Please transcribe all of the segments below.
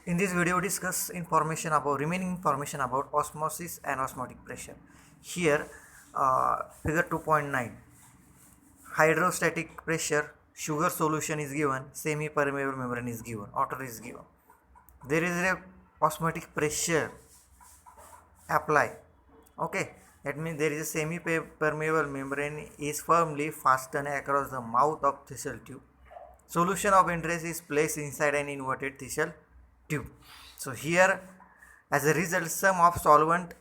In this video, we discuss remaining information about osmosis and osmotic pressure. Here, figure 2.9, hydrostatic pressure, sugar solution is given, semi-permeable membrane is given, water is given. There is a osmotic pressure apply. Okay, that means there is a semi-permeable membrane is firmly fastened across the mouth of thistle tube. Solution of interest is placed inside an inverted thistle tube. So here, as a result, some of solvent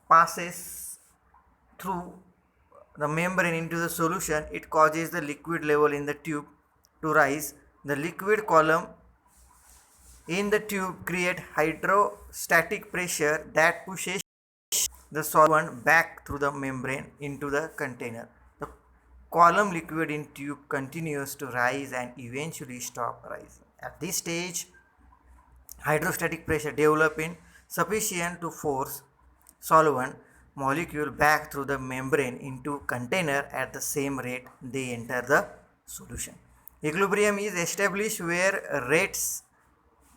passes through the membrane into the solution. It causes the liquid level in the tube to rise. The liquid column in the tube create hydrostatic pressure that pushes the solvent back through the membrane into the container. The column liquid in tube continues to rise and eventually stop rising. At this stage, hydrostatic pressure develop in sufficient to force solvent molecule back through the membrane into container at the same rate they enter the solution. Equilibrium is established where rates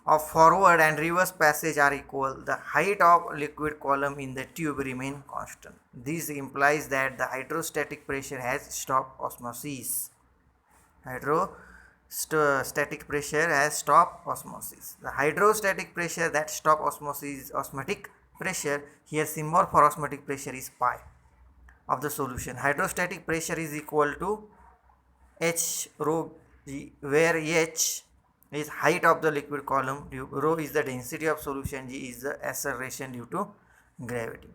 of forward and reverse passage are equal. The height of liquid column in the tube remain constant. This implies that the hydrostatic pressure has stopped osmosis. Hydrostatic pressure has stopped osmosis. The hydrostatic pressure that stop osmosis is osmotic pressure. Here symbol for osmotic pressure is pi of the solution. Hydrostatic pressure is equal to H rho G, where H is height of the liquid column, rho is the density of solution, G is the acceleration due to gravity.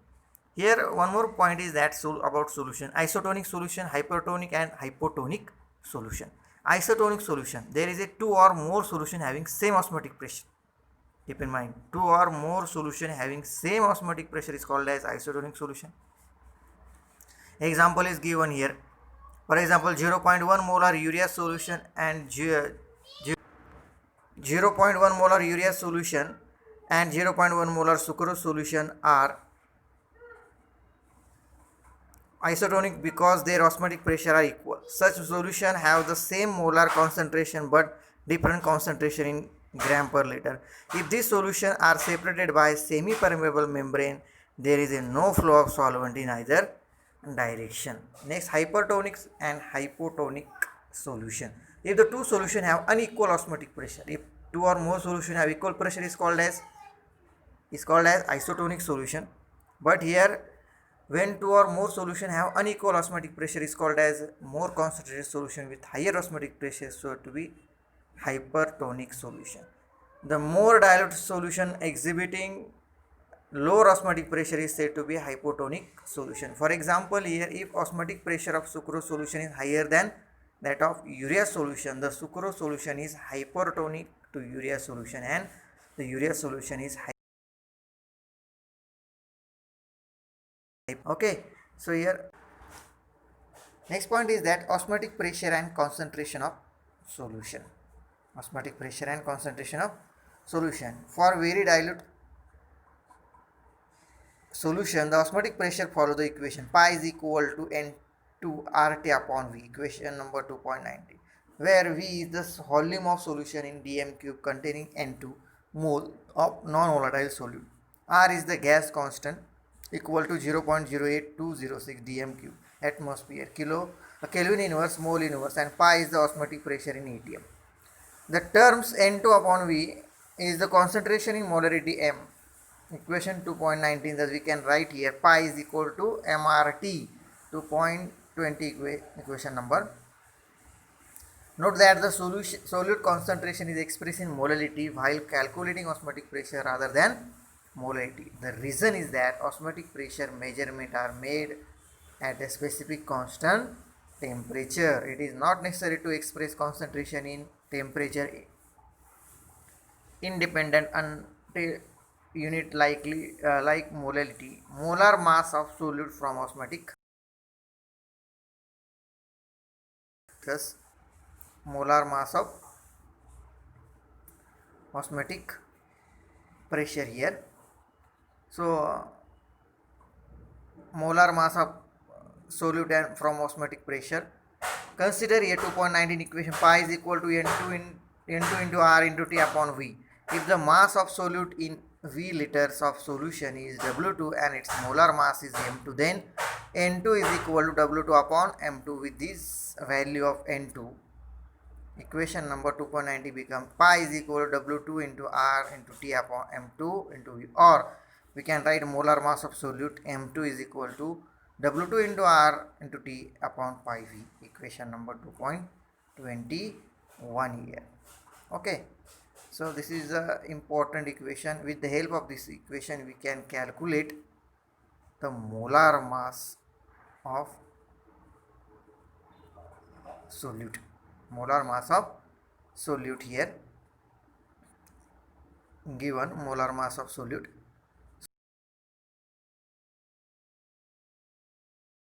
Here one more point is that about solution: isotonic solution, hypertonic and hypotonic solution. Isotonic solution, there is a two or more solution having same osmotic pressure. Keep in mind, two or more solution having same osmotic pressure is called as isotonic solution. Example is given here. For example, 0.1 molar urea solution and 0.1 molar urea solution and 0.1 molar sucrose solution are isotonic because their osmotic pressure are equal. Such solution have the same molar concentration but different concentration in gram per liter. If these solutions are separated by semi-permeable membrane, there is a no flow of solvent in either direction. Next, hypertonic and hypotonic solution. If the two solutions have unequal osmotic pressure, if two or more solutions have equal pressure, is called as isotonic solution. But here, when two or more solutions have unequal osmotic pressure, is called as more concentrated solution with higher osmotic pressure, so to be hypertonic solution. The more dilute solution exhibiting lower osmotic pressure is said to be hypotonic solution. For example, here if osmotic pressure of sucrose solution is higher than that of urea solution, the sucrose solution is hypertonic to urea solution and the urea solution is okay. So here next point is that osmotic pressure and concentration of solution. Osmotic pressure and concentration of solution. For very dilute solution, the osmotic pressure follow the equation pi is equal to N2 RT upon V, equation number 2.90, where V is the volume of solution in dm cube containing N2 mole of non-volatile solute. R is the gas constant equal to 0.08206 dm cube atmosphere, Kelvin inverse, mole inverse, and pi is the osmotic pressure in atm. The terms N2 upon V is the concentration in molarity M. Equation 2.19, thus we can write here pi is equal to MRT 2.20 equation number. Note that the solute concentration is expressed in molality while calculating osmotic pressure rather than molality. The reason is that osmotic pressure measurement are made at a specific constant temperature. It is not necessary to express concentration in temperature independent until unit like molality. Molar mass of solute from osmotic, thus molar mass of osmotic pressure here. So molar mass of solute and from osmotic pressure. Consider here 2.19 equation pi is equal to N2 into R into T upon V. If the mass of solute in V liters of solution is W2 and its molar mass is M2, then N2 is equal to W2 upon M2. With this value of N2, equation number 2.90 becomes pi is equal to W2 into R into T upon M2 into V. Or we can write molar mass of solute M2 is equal to W2 into R into T upon pi V. Equation number 2.21 here. Okay. So this is the important equation. With the help of this equation, we can calculate the molar mass of solute. Molar mass of solute here given molar mass of solute.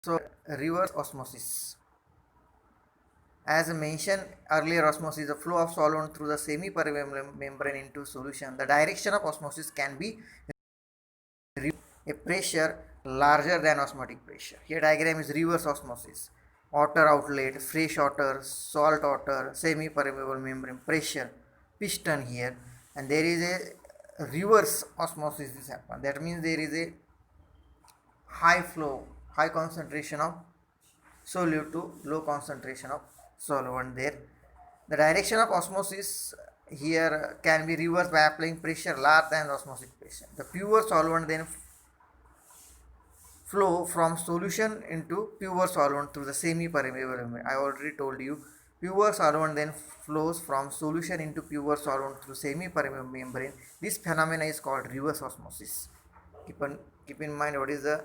So reverse osmosis. As mentioned earlier, osmosis is a flow of solvent through the semi-permeable membrane into solution. The direction of osmosis can be a pressure larger than osmotic pressure. Here diagram is reverse osmosis. Water outlet, fresh water, salt water, semi-permeable membrane, pressure, piston here, and there is a reverse osmosis is happen. That means there is a high flow, high concentration of solute to low concentration of solvent there. The direction of osmosis here can be reversed by applying pressure larger than osmotic pressure. The pure solvent then flow from solution into pure solvent through the semi-permeable membrane. I already told you, pure solvent then flows from solution into pure solvent through semi-permeable membrane. This phenomena is called reverse osmosis. Keep in mind what is the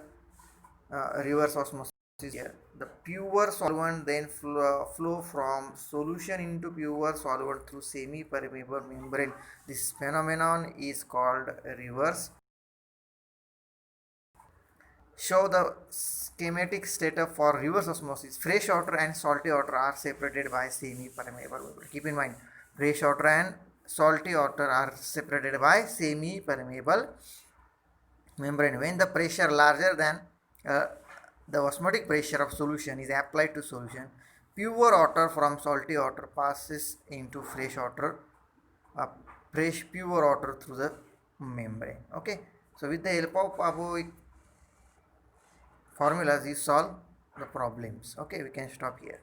reverse osmosis here. The pure solvent then flow from solution into pure solvent through semi-permeable membrane. This phenomenon is called reverse. Show the schematic setup for reverse osmosis. Fresh water and salty water are separated by semi-permeable membrane. Keep in mind, fresh water and salty water are separated by semi-permeable membrane. When the pressure larger than the osmotic pressure of solution is applied to solution, pure water from salty water passes into fresh water, pure water through the membrane. Okay, so with the help of above formulas, you solve the problems. Okay, we can stop here.